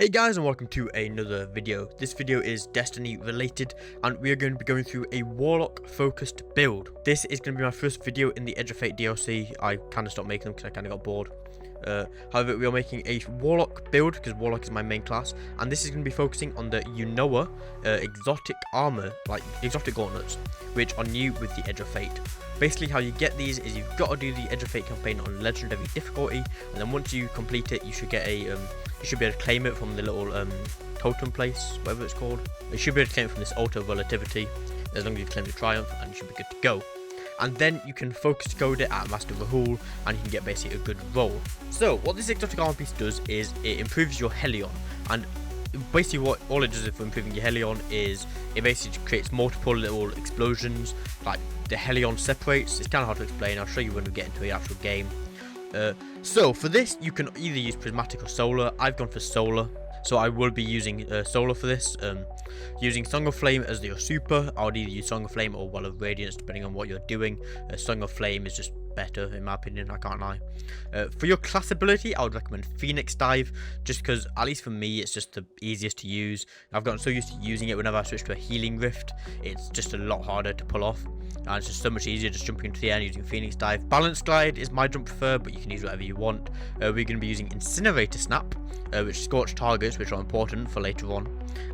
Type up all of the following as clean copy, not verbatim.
Hey guys, and welcome to another video. This video is Destiny related and we are going to be going through a Warlock focused build. This is going to be my first video in the Edge of Fate DLC. I kind of stopped making them because I kind of got bored. However, we are making a Warlock build because Warlock is my main class, and this is going to be focusing on the Eunoia exotic armor, like exotic gauntlets, which are new with the Edge of Fate. Basically, how you get these is you've got to do the Edge of Fate campaign on legendary difficulty, and then once you complete it, you should get a you should be able to claim it from the little totem place, whatever it's called. You should be able to claim it from this altar of relativity, as long as you claim the triumph, and you should be good to go. And then you can focus code it at Master Rahul, and you can get basically a good roll. So what this exotic armor piece does is it improves your Helion, and basically what all it does for improving your Helion is it basically creates multiple little explosions, like the Helion separates. It's kind of hard to explain. I'll show you when we get into the actual game. So for this, you can either use prismatic or solar. I've gone for solar, so I will be using solar for this. Using Song of Flame as your super. I would either use Song of Flame or Well of Radiance, depending on what you're doing. Song of Flame is just better in my opinion, I can't lie. For your class ability, I would recommend Phoenix Dive, just because at least for me it's just the easiest to use. I've gotten so used to using it whenever I switch to a healing rift, it's just a lot harder to pull off, and it's just so much easier just jumping into the air and using Phoenix Dive. Balance Glide is my jump preferred, but you can use whatever you want. We're going to be using Incinerator Snap, which scorch targets, which are important for later on,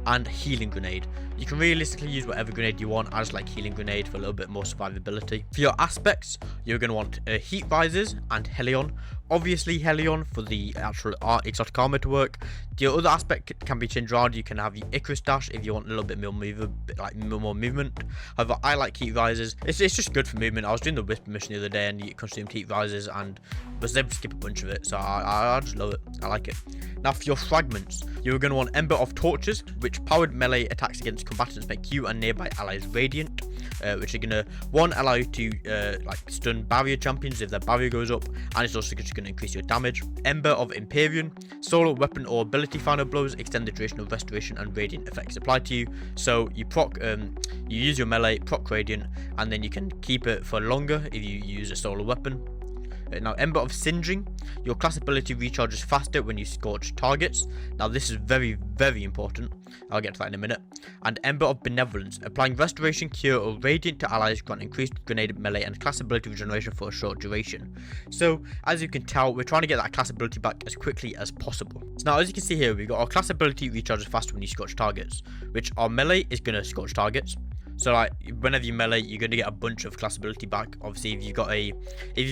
and Healing Grenade. You can realistically use whatever grenade you want. I just like Healing Grenade for a little bit more survivability. For your aspects, you're going to want Heat Risers and Helion. Obviously Helion for the actual exotic armor to work. The other aspect can be changed around. You can have your Icarus Dash if you want a little bit more movement. However, I like Heat Risers. It's just good for movement. I was doing the Whisper mission the other day and you consumed Heat Risers and was able to skip a bunch of it, so I just love it. I like it. Now for your fragments, you're going to want Ember of Torches, which powered melee attacks against combatants make you and nearby allies radiant, which are going to allow you to stun barrier champions if their barrier goes up, and it's also just going to increase your damage. Ember of Empyrean, solo weapon or ability final blows extend the duration of restoration and radiant effects applied to you. So you proc, you use your melee, proc radiant, and then you can keep it for longer if you use a solo weapon. Now, Ember of Singeing, your class ability recharges faster when you scorch targets. Now, this is very, very important. I'll get to that in a minute. And Ember of Benevolence, applying restoration, cure, or radiant to allies, grant increased grenade, melee, and class ability regeneration for a short duration. So, as you can tell, we're trying to get that class ability back as quickly as possible. So now, as you can see here, we've got our class ability recharges faster when you scorch targets, which our melee is going to scorch targets. So like whenever you melee, you're going to get a bunch of class ability back. Obviously, if you've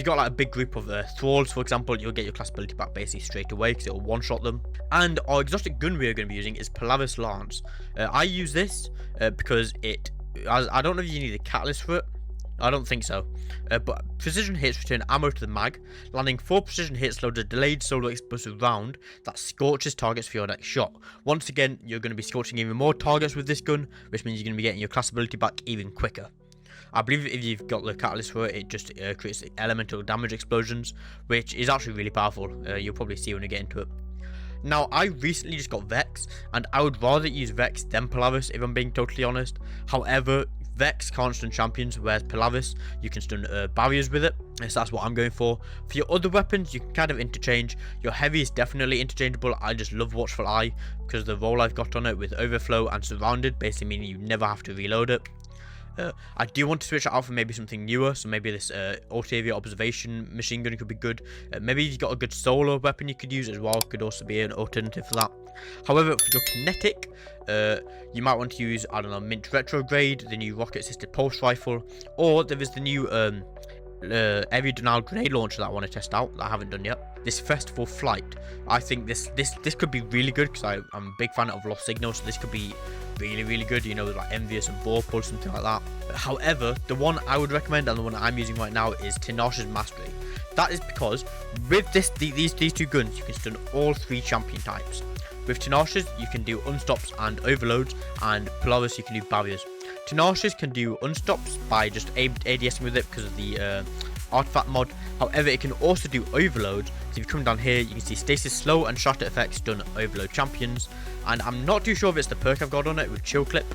got like a big group of thralls, for example, you'll get your class ability back basically straight away because it'll one-shot them. And our exotic gun we are going to be using is Polaris Lance. I use this because I don't know if you need a catalyst for it. I don't think so, but precision hits return ammo to the mag. Landing 4 precision hits loads a delayed solar explosive round that scorches targets for your next shot. Once again, you're going to be scorching even more targets with this gun, which means you're going to be getting your class ability back even quicker. I believe if you've got the catalyst for it, it just creates elemental damage explosions, which is actually really powerful. You'll probably see when we get into it. Now, I recently just got Vex, and I would rather use Vex than Polaris if I'm being totally honest. However, Vex can't stun champions, whereas Polaris, you can stun barriers with it. So that's what I'm going for. For your other weapons, you can kind of interchange. Your heavy is definitely interchangeable. I just love Watchful Eye because of the roll I've got on it with Overflow and Surrounded, basically meaning you never have to reload it. I do want to switch it out for maybe something newer, so maybe this Altavia Observation machine gun could be good. Maybe if you've got a good solo weapon you could use as well, could also be an alternative for that. However, for your kinetic, you might want to use, I don't know, Mint Retrograde, the new rocket assisted pulse rifle, or there is the new Area Denial grenade launcher that I want to test out that I haven't done yet. This Festival Flight, I think this could be really good because I'm a big fan of Lost Signals, so this could be really good, you know, like Envious and Vorpal, something like that. However, the one I would recommend and the one I'm using right now is Tenacious Mastery. That is because with these two guns, you can stun all 3 champion types. With Tenacious, you can do unstops and overloads, and Polaris, you can do barriers. Tenacious can do unstops by just ADSing with it because of the artifact mod. However, it can also do overloads. So if you come down here, you can see stasis slow and shatter effects stun overload champions. And I'm not too sure if it's the perk I've got on it with chill clip.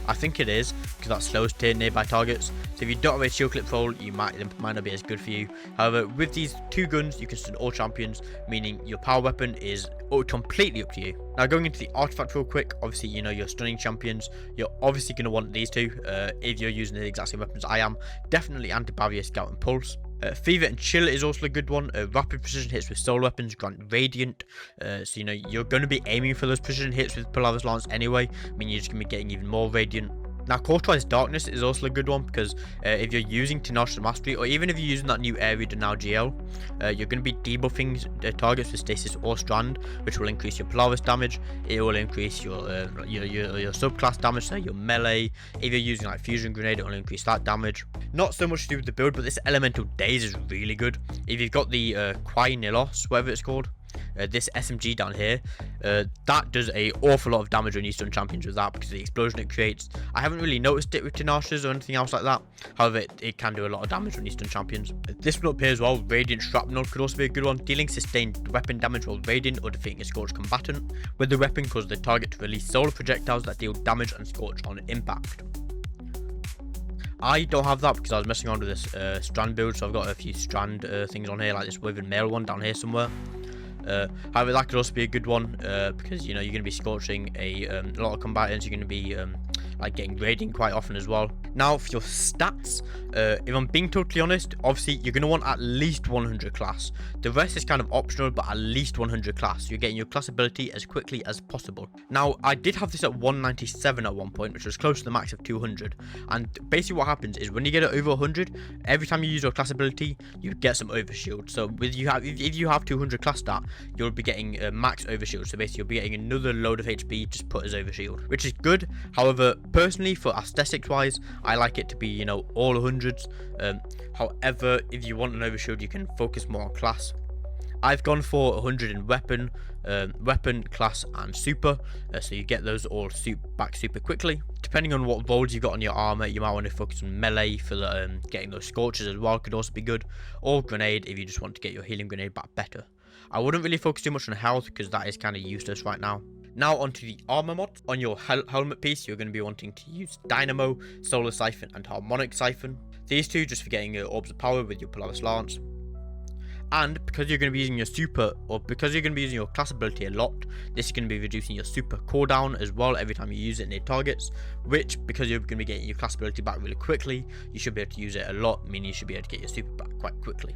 I think it is, because that slows tier nearby targets. So if you don't have a shield clip roll, it might not be as good for you. However, with these 2 guns, you can stun all champions, meaning your power weapon is completely up to you. Now, going into the artifact real quick, obviously, you're stunning champions. You're obviously going to want these 2 if you're using the exact same weapons I am. Definitely anti-barrier, scout, and pulse. Fever and chill is also a good one. Rapid precision hits with solar weapons grant radiant. So you're going to be aiming for those precision hits with Polaris Lance anyway. I mean, you're just going to be getting even more radiant. Now, Cauterized Darkness is also a good one, because if you're using Tenacious Mastery, or even if you're using that new area to now GL, you're going to be debuffing targets with Stasis or Strand, which will increase your Polaris damage. It will increase your subclass damage, so your melee. If you're using like Fusion Grenade, it will increase that damage. Not so much to do with the build, but this Elemental Daze is really good. If you've got the Quinilos, whatever it's called, this SMG down here, that does an awful lot of damage when you stun champions with that, because of the explosion it creates. I haven't really noticed it with Tenacious or anything else like that. However, it can do a lot of damage when you stun champions. This one up here as well, Radiant Shrapnel, could also be a good one. Dealing sustained weapon damage while radiant, or defeating a scorched combatant. With the weapon, cause the target to release solar projectiles that deal damage and scorch on impact. I don't have that because I was messing around with this strand build, so I've got a few strand things on here, like this woven mail one down here somewhere. However, that could also be a good one, because you're going to be scorching a lot of combatants. You're going to be like getting radiant quite often as well. Now, for your stats, if I'm being totally honest, obviously you're going to want at least 100 class. The rest is kind of optional, but at least 100 class. You're getting your class ability as quickly as possible. Now, I did have this at 197 at one point, which was close to the max of 200. And basically what happens is when you get it over 100, every time you use your class ability, you get some overshield. So if you have 200 class stat, you'll be getting a max overshield. So basically you'll be getting another load of HP just put as overshield, which is good. However, personally, for aesthetics wise, I like it to be, all hundreds. However, if you want an overshield, you can focus more on class. I've gone for 100 in weapon, class, and super, so you get those all back super quickly. Depending on what rolls you've got on your armor, you might want to focus on melee for getting those scorches as well, could also be good, or grenade if you just want to get your healing grenade back better. I wouldn't really focus too much on health because that is kind of useless right now. Now onto the armor mod. On your helmet piece, you're going to be wanting to use Dynamo, Solar Siphon, and Harmonic Siphon. These two just for getting Orbs of Power with your Polaris Lance. And because you're going to be using your super, or because you're going to be using your class ability a lot, this is going to be reducing your super cooldown as well every time you use it near targets, which, because you're going to be getting your class ability back really quickly, you should be able to use it a lot, meaning you should be able to get your super back quite quickly.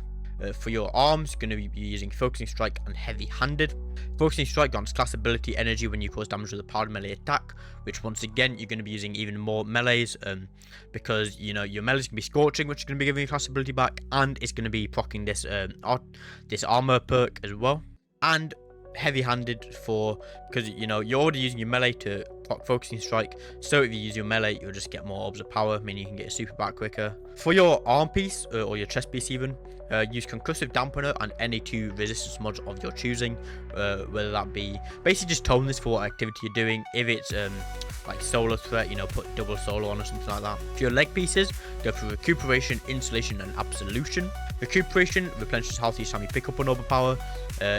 For your arms, you're going to be using Focusing Strike and Heavy Handed. Focusing Strike grants class ability energy when you cause damage with a powered melee attack, which once again you're going to be using even more melees, because your melees can be Scorching, which is going to be giving you class ability back, and it's going to be proccing this armor perk as well. And Heavy Handed because you're already using your melee to proc Focusing Strike, so if you use your melee, you'll just get more Orbs of Power, meaning you can get your super back quicker. For your arm piece, or your chest piece even, use Concussive Dampener and any 2 resistance mods of your choosing, whether that be, basically just tone this for what activity you're doing. If it's like solar threat, put double solar on or something like that. For your leg pieces, go for Recuperation, Insulation, and Absolution. Recuperation replenishes health each time you pick up an Orb of Power.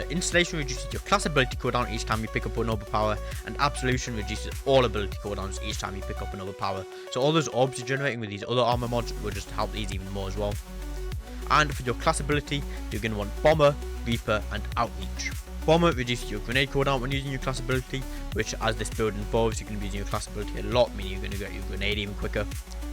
Installation reduces your class ability cooldown each time you pick up an Orb of Power, and Absolution reduces all ability cooldowns each time you pick up an Orb of Power. So all those orbs you're generating with these other armor mods will just help these even more as well. And for your class ability, you're going to want Bomber, Reaper, and Outreach. Bomber reduces your grenade cooldown when using your class ability, which as this build involves, you're going to be using your class ability a lot, meaning you're going to get your grenade even quicker.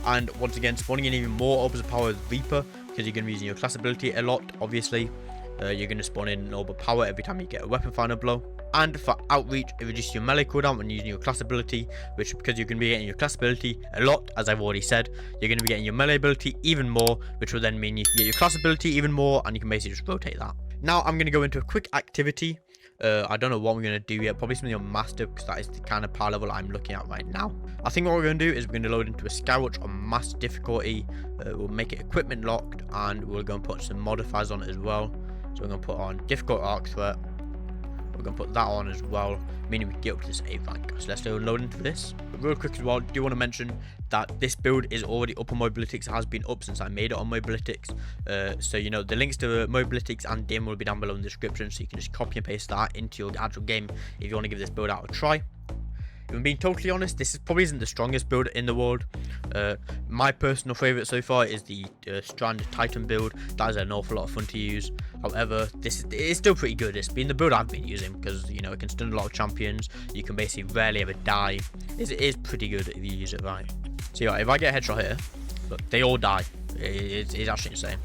And once again, spawning in even more Orbs of Power with Reaper, because you're going to be using your class ability a lot, obviously. You're going to spawn in an Orb of Power every time you get a weapon final blow. And for Outreach, it reduces your melee cooldown when using your class ability, which, because you're going to be getting your class ability a lot, as I've already said, you're going to be getting your melee ability even more, which will then mean you can get your class ability even more, and you can basically just rotate that. Now I'm going to go into a quick activity. I don't know what we're going to do yet, probably something on Master, because that is the kind of power level I'm looking at right now. I think what we're going to do is we're going to load into a Skywatch on Master difficulty. We'll make it equipment locked, and we're going to put some modifiers on it as well. So we're going to put on Difficult Arc Threat. We're going to put that on as well, meaning we can get up to this A rank. So let's go load into this. But real quick as well, I do want to mention that this build is already up on Mobilytics. It has been up since I made it on Mobilytics. So the links to Mobilytics and Dim will be down below in the description, so you can just copy and paste that into your actual game if you want to give this build out a try. If I'm being totally honest, this probably isn't the strongest build in the world. My personal favorite so far is the Strand Titan build. That is an awful lot of fun to use. However, it's still pretty good. It's been the build I've been using because, you know, it can stun a lot of champions. You can basically rarely ever die. It is pretty good if you use it right. So yeah, if I get a headshot here, look, they all die. It's actually insane.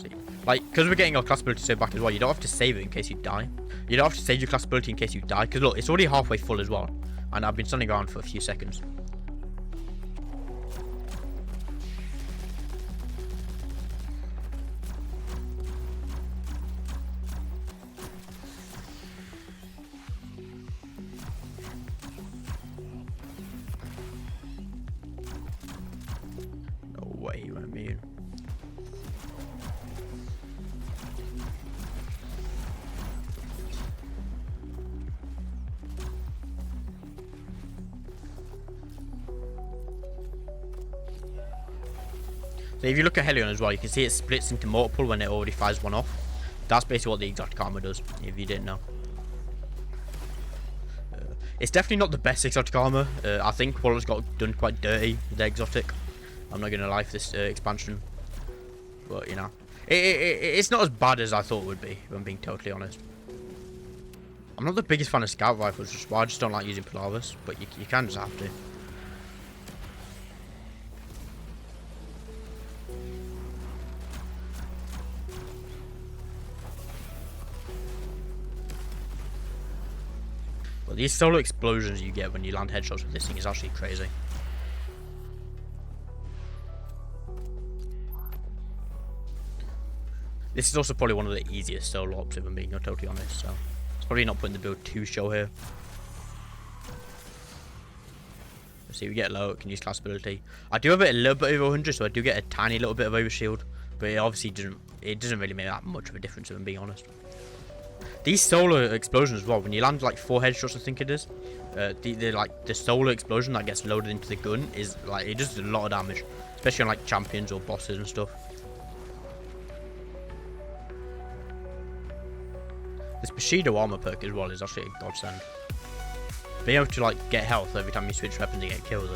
See, like, because we're getting our class ability saved back as well, you don't have to save it in case you die. You don't have to save your class ability in case you die, because look, it's already halfway full as well. And I've been standing around for a few seconds. No way you went immune. So if you look at Helion as well, you can see it splits into multiple when it already fires one off. That's basically what the exotic armor does, if you didn't know. It's definitely not the best exotic armor. I think Warlock's got done quite dirty with the exotic. I'm not going to lie for this expansion. But, you know, it's not as bad as I thought it would be, if I'm being totally honest. I'm not the biggest fan of scout rifles, just why I just don't like using Polaris, but you can just have to. But these solo explosions you get when you land headshots with this thing is actually crazy. This is also probably one of the easiest solo ops, if I'm being totally honest, so it's probably not putting the build too show here. Let's see, we get low, can use class ability. I do have it a little bit over 100, so I do get a tiny little bit of overshield, but it obviously doesn't really make that much of a difference, if I'm being honest. These solar explosions as well, when you land like 4 headshots, I think it is, the solar explosion that gets loaded into the gun is like, it does a lot of damage, especially on like champions or bosses and stuff. This Bushido armor perk as well is actually a godsend. Being able to like get health every time you switch weapons and get killed,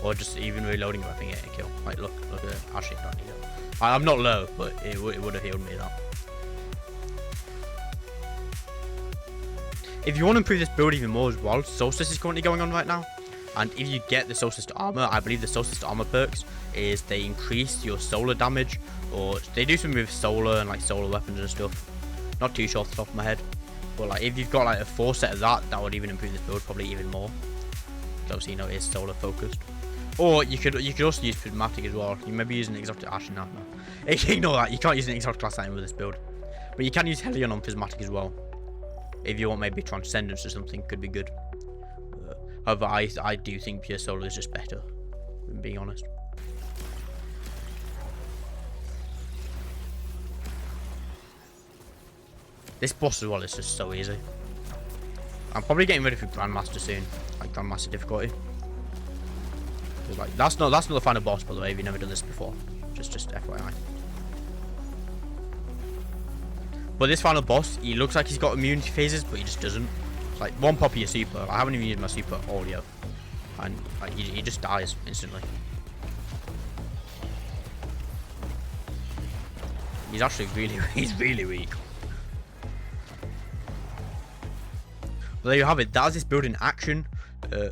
or just even reloading a weapon and getting a kill. Like look at it. Actually, don't need it. I'm not low, but it would have healed me that. If you want to improve this build even more as well, Solstice is currently going on right now. And if you get the Solstice armor, I believe the Solstice armor perks is they increase your solar damage, or they do something with solar and like solar weapons and stuff. Not too sure off the top of my head, but like if you've got like a 4 set of that would even improve this build probably even more. So obviously, you know, it is solar focused. Or you could also use Prismatic as well. You may be using exotic Ash now. No. Ignore that. You can't use an exotic class item with this build, but you can use Helion on Prismatic as well. If you want maybe Transcendence or something, could be good. However, I do think pure solar is just better, if I'm being honest. This boss as well is just so easy. I'm probably getting ready for Grandmaster soon, like Grandmaster difficulty. Like that's not the final boss, by the way. If you've never done this before, just FYI. But this final boss, he looks like he's got immunity phases, but he just doesn't. It's like one pop of your super. I haven't even used my super all yet, and like, he just dies instantly. He's actually really weak. But there you have it. That's this build in action. No,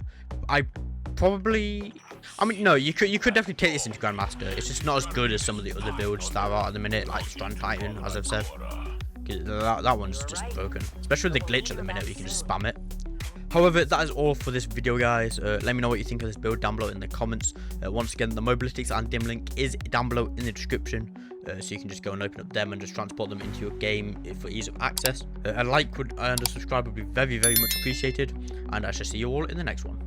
you could definitely take this into Grandmaster. It's just not as good as some of the other builds that are at the minute, like Strand Titan, as I've said. That one's just broken, especially with the glitch at the minute where you can just spam it. However, that is all for this video, guys. Let me know what you think of this build down below in the comments. Once again, the Mobalytics and Dim link is down below in the description, so you can just go and open up them and just transport them into your game for ease of access. A like and a subscribe would be very much appreciated, and I shall see you all in the next one.